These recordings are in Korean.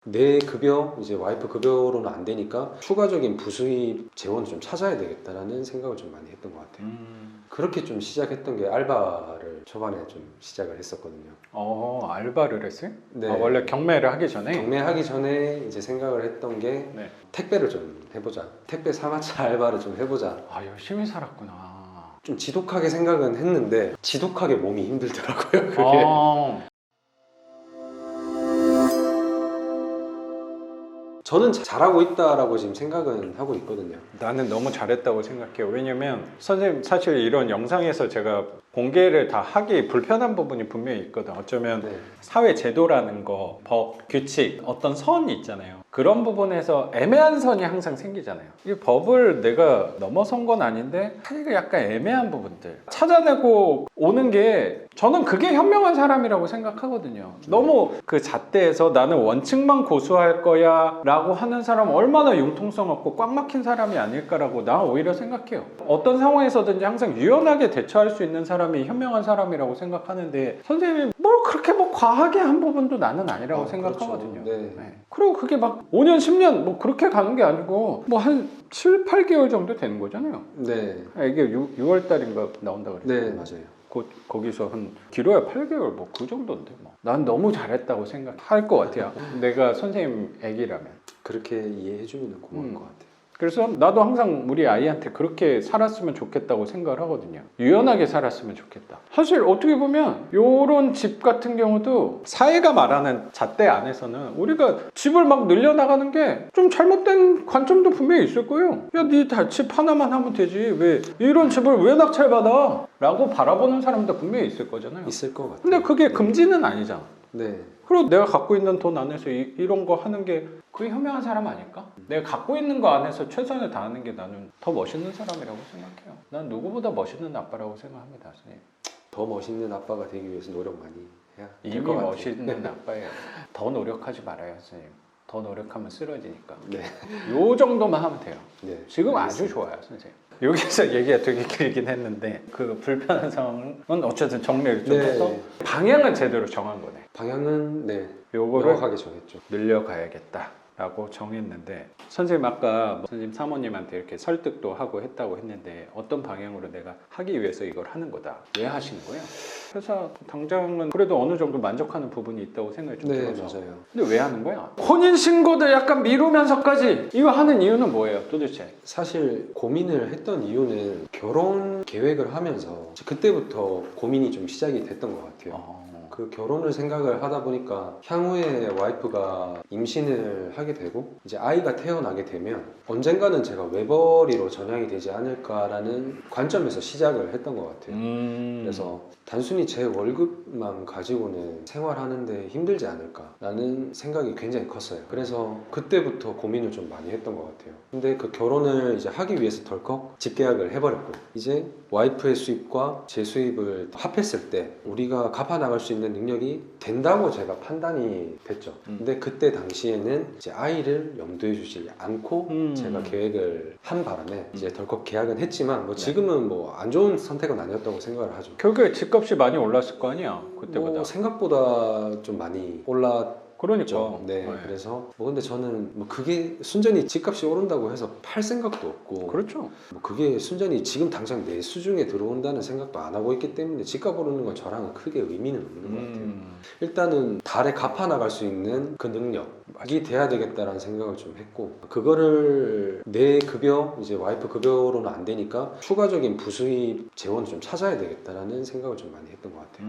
내 급여, 이제 와이프 급여로는 안 되니까 추가적인 부수입 재원을 좀 찾아야 되겠다라는 생각을 좀 많이 했던 것 같아요. 그렇게 좀 시작했던 게 알바를 초반에 좀 시작을 했었거든요. 알바를 했어요? 네. 원래 경매를 하기 전에? 경매하기 전에 이제 생각을 했던 게 네. 택배를 좀 해보자. 택배 3하차 알바를 좀 해보자. 열심히 살았구나. 좀 지독하게 생각은 했는데 지독하게 몸이 힘들더라고요. 그게. 저는 잘하고 있다라고 지금 생각은 하고 있거든요. 나는 너무 잘했다고 생각해요. 왜냐면 선생님 사실 이런 영상에서 제가 공개를 다 하기 불편한 부분이 분명히 있거든. 어쩌면 네. 사회 제도라는 거, 법, 규칙, 어떤 선이 있잖아요. 그런 부분에서 애매한 선이 항상 생기잖아요. 이 법을 내가 넘어선 건 아닌데 사실 약간 애매한 부분들 찾아내고 오는 게 저는 그게 현명한 사람이라고 생각하거든요. 너무 그 잣대에서 나는 원칙만 고수할 거야 라고 하는 사람은 얼마나 융통성 없고 꽉 막힌 사람이 아닐까라고 난 오히려 생각해요. 어떤 상황에서든지 항상 유연하게 대처할 수 있는 사람이 현명한 사람이라고 생각하는데 선생님이 뭘 그렇게 뭐 과하게 한 부분도 나는 아니라고 생각하거든요. 그렇죠. 네. 네. 그리고 그게 막 5년, 10년 뭐 그렇게 가는 게 아니고 뭐 한 7, 8개월 정도 되는 거잖아요. 네. 이게 6월 달인가 나온다 그랬어요. 네, 맞아요. 거기서 한 길어야 8개월 뭐 그 정도인데 뭐. 난 너무 잘했다고 생각할 것 같아요. 내가 선생님 애기라면. 그렇게 이해해주면 고마울 것 같아요. 그래서 나도 항상 우리 아이한테 그렇게 살았으면 좋겠다고 생각을 하거든요. 유연하게 살았으면 좋겠다. 사실 어떻게 보면 요런 집 같은 경우도 사회가 말하는 잣대 안에서는 우리가 집을 막 늘려나가는 게 좀 잘못된 관점도 분명히 있을 거예요. 야, 네 집 하나만 하면 되지. 왜 이런 집을 왜 낙찰받아? 라고 바라보는 사람도 분명히 있을 거잖아요. 있을 것 같아요. 근데 그게 금지는 아니잖아. 네. 그리고 내가 갖고 있는 돈 안에서 이런 거 하는 게 그게 현명한 사람 아닐까? 내가 갖고 있는 거 안에서 최선을 다하는 게 나는 더 멋있는 사람이라고 생각해요. 난 누구보다 멋있는 아빠라고 생각합니다, 선생님. 더 멋있는 아빠가 되기 위해서 노력 많이 해야 될 이미 것 같아요. 멋있는 아빠예요. 더 노력하지 말아요, 선생님. 더 노력하면 쓰러지니까. 네. 요 정도만 하면 돼요. 네. 지금 알겠습니다. 아주 좋아요, 선생님. 여기서 얘기가 되게 길긴 했는데 그 불편한 상황은 어쨌든 정리를 좀 네. 해서 방향은 제대로 정한 거네. 방향은 네. 요거를 명확하게 정했죠. 늘려가야겠다라고 정했는데 선생님 아까 선생님 사모님한테 이렇게 설득도 하고 했다고 했는데 어떤 방향으로 내가 하기 위해서 이걸 하는 거다. 왜 하시는 거예요? 회사 당장은 그래도 어느 정도 만족하는 부분이 있다고 생각이 좀 네, 들어서 맞아요. 근데 왜 하는 거야? 혼인신고도 약간 미루면서까지 이거 하는 이유는 뭐예요 도대체? 사실 고민을 했던 이유는 결혼 계획을 하면서 그때부터 고민이 좀 시작이 됐던 것 같아요. 그 결혼을 생각을 하다 보니까 향후에 와이프가 임신을 하게 되고 이제 아이가 태어나게 되면 언젠가는 제가 외벌이로 전향이 되지 않을까라는 관점에서 시작을 했던 것 같아요. 그래서 단순히 제 월급만 가지고는 생활하는데 힘들지 않을까라는 생각이 굉장히 컸어요. 그래서 그때부터 고민을 좀 많이 했던 것 같아요. 근데 그 결혼을 이제 하기 위해서 덜컥 직계약을 해버렸고 이제 와이프의 수입과 제 수입을 합했을 때 우리가 갚아나갈 수 있는 능력이 된다고 제가 판단이 됐죠. 근데 그때 당시에는 이제 아이를 염두에 주지 않고 제가 계획을 한 바람에 이제 덜컥 계약은 했지만 뭐 지금은 뭐 안 좋은 선택은 아니었다고 생각을 하죠. 결국에 집값이 많이 올랐을 거 아니야 그때보다. 뭐 생각보다 좀 많이 그러니까. 네. 그래서 뭐 근데 저는 뭐 그게 순전히 집값이 오른다고 해서 팔 생각도 없고 그렇죠. 뭐 그게 순전히 지금 당장 내 수중에 들어온다는 생각도 안 하고 있기 때문에 집값 오르는 건 저랑은 크게 의미는 없는 것 같아요. 일단은 달에 갚아 나갈 수 있는 그 능력이 돼야 되겠다라는 생각을 좀 했고 그거를 내 급여 이제 와이프 급여로는 안 되니까 추가적인 부수입 재원을 좀 찾아야 되겠다라는 생각을 좀 많이 했던 것 같아요.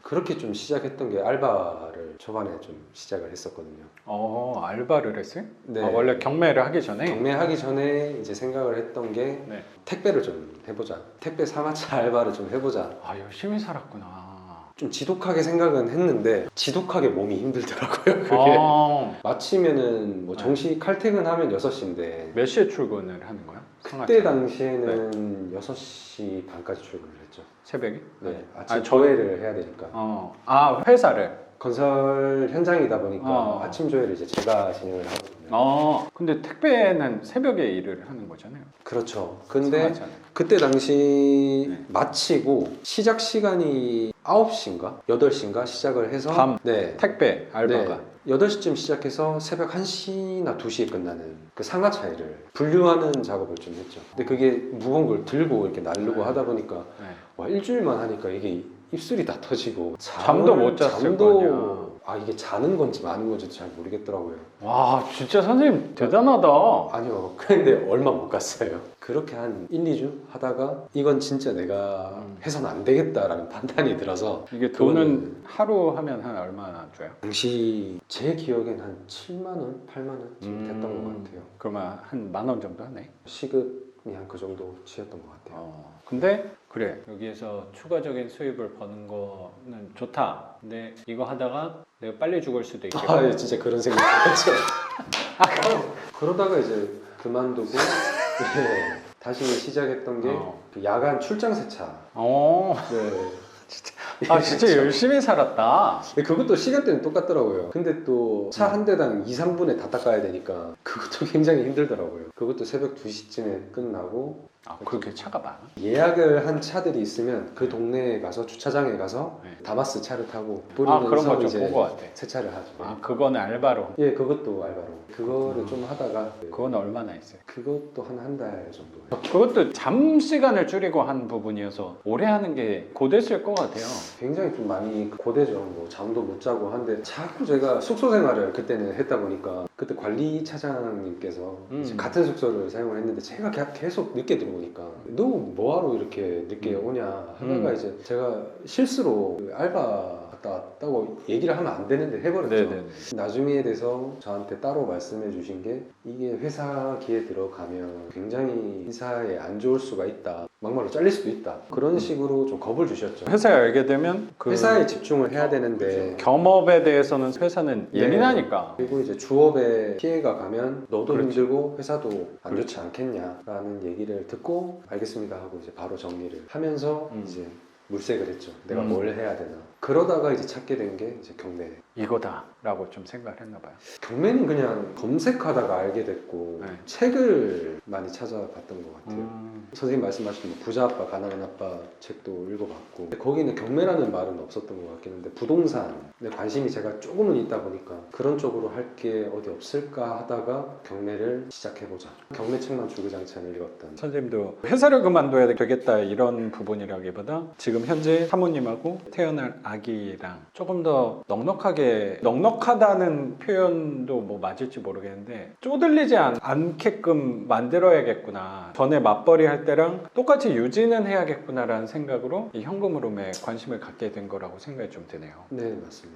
그렇게 좀 시작했던 게 알바를 초반에 좀 시작을 했었거든요. 알바를 했어요? 네. 원래 경매를 하기 전에? 경매하기 전에 이제 생각을 했던 게 네. 택배를 좀 해보자. 택배 3하차 알바를 좀 해보자. 열심히 살았구나. 좀 지독하게 생각은 했는데 지독하게 몸이 힘들더라고요. 그게 마치면은 뭐 정시 칼퇴근하면 6시인데 몇 시에 출근을 하는 거야? 그때 당시에는 6시 반까지 출근을 했죠. 새벽에? 네. 아침 조회를 해야 되니까. 회사를? 건설 현장이다 보니까 아침 조회를 이제 제가 진행을 하거든요. 근데 택배는 새벽에 일을 하는 거잖아요. 그렇죠. 근데 상하잖아요. 그때 당시 마치고 시작 시간이 9시인가? 8시인가 시작을 해서 밤 네. 택배 알바가. 네. 8시쯤 시작해서 새벽 1시나 2시에 끝나는 그 상하 차이를 분류하는 작업을 좀 했죠. 근데 그게 무거운 걸 들고 이렇게 나르고 하다 보니까 네. 와, 일주일만 하니까 이게 입술이 다 터지고 잠도 못 잤을 거 아니야. 아, 이게 자는 건지 마는 건지 잘 모르겠더라고요. 와 진짜 선생님 대단하다. 아니요. 근데 얼마 못 갔어요. 그렇게 한 1, 2주 하다가 이건 진짜 내가 해서는 안 되겠다라는 판단이 들어서 이게 돈은 하루 하면 한 얼마나 줘요? 당시 제 기억엔 한 7만 원, 8만 원 지금 됐던 것 같아요. 그러면 한 10,000원 정도 하네. 시급이 한 그 정도 치였던 것 같아요. 근데 그래 여기에서 추가적인 수입을 버는 거는 좋다. 근데 이거 하다가 내가 빨리 죽을 수도 있겠고. 아, 예, 진짜 그런 생각이 들었죠. 그러다가 이제 그만두고 예, 다시 시작했던 게 그 야간 출장 세차. 네. 아 진짜 열심히 살았다. 근데 그것도 시간대는 똑같더라고요. 근데 또 차 한 대당 2, 3분에 다 닦아야 되니까 그것도 굉장히 힘들더라고요. 그것도 새벽 2시쯤에 끝나고 아 그렇게 차가 많아? 예약을 한 차들이 있으면 그 동네에 가서 주차장에 가서 네. 다마스 차를 타고 아 그런 뿌리면서 거 좀 이제 본 거 같아. 세차를 하죠. 아 그거는 알바로. 예, 그것도 알바로. 그거를 좀 하다가 그건 얼마나 했어요? 그것도 한 달 정도. 그것도 잠 시간을 줄이고 한 부분이어서 오래 하는 게 고됐을 것 같아요. 굉장히 좀 많이 고되죠. 뭐 잠도 못 자고 한데 자꾸 제가 숙소 생활을 그때는 했다 보니까 그때 관리 차장님께서 이제 같은 숙소를 사용을 했는데 제가 계속 늦게 들어오니까 너 뭐하러 이렇게 늦게 오냐 하다가 이제 제가 실수로 그 알바 갔다 왔다고 얘기를 하면 안 되는데 해버렸죠. 네네. 나중에 돼서 저한테 따로 말씀해 주신 게 이게 회사기에 들어가면 굉장히 인사에 안 좋을 수가 있다. 막말로 잘릴 수도 있다. 그런 식으로 좀 겁을 주셨죠. 회사에 알게 되면 그 회사에 집중을 해야 되는데 겸업에 대해서는 회사는 네. 예민하니까. 그리고 이제 주업에 피해가 가면 너도 그렇지. 힘들고 회사도 안 그렇지. 좋지 않겠냐라는 얘기를 듣고 알겠습니다 하고 이제 바로 정리를 하면서 이제 물색을 했죠. 내가 뭘 해야 되나. 그러다가 이제 찾게 된 게 이제 경매. 이거다라고 좀 생각을 했나 봐요. 경매는 그냥 검색하다가 알게 됐고 네. 책을 많이 찾아봤던 것 같아요. 선생님 말씀하신 뭐 부자 아빠 가난한 아빠 책도 읽어봤고 근데 거기는 경매라는 말은 없었던 것 같긴 한데 부동산에 관심이 제가 조금은 있다 보니까 그런 쪽으로 할 게 어디 없을까 하다가 경매를 시작해보자. 경매 책만 주구장창 읽었던. 선생님도 회사를 그만둬야 되겠다 이런 부분이라기보다 지금 현재 사모님하고 태어날 아기랑 조금 더 넉넉하다는 표현도 뭐 맞을지 모르겠는데 쪼들리지 않게끔 만들어야겠구나. 전에 맞벌이 할 때랑 똑같이 유지는 해야겠구나라는 생각으로 이 현금흐름에 관심을 갖게 된 거라고 생각이 좀 드네요. 네, 맞습니다.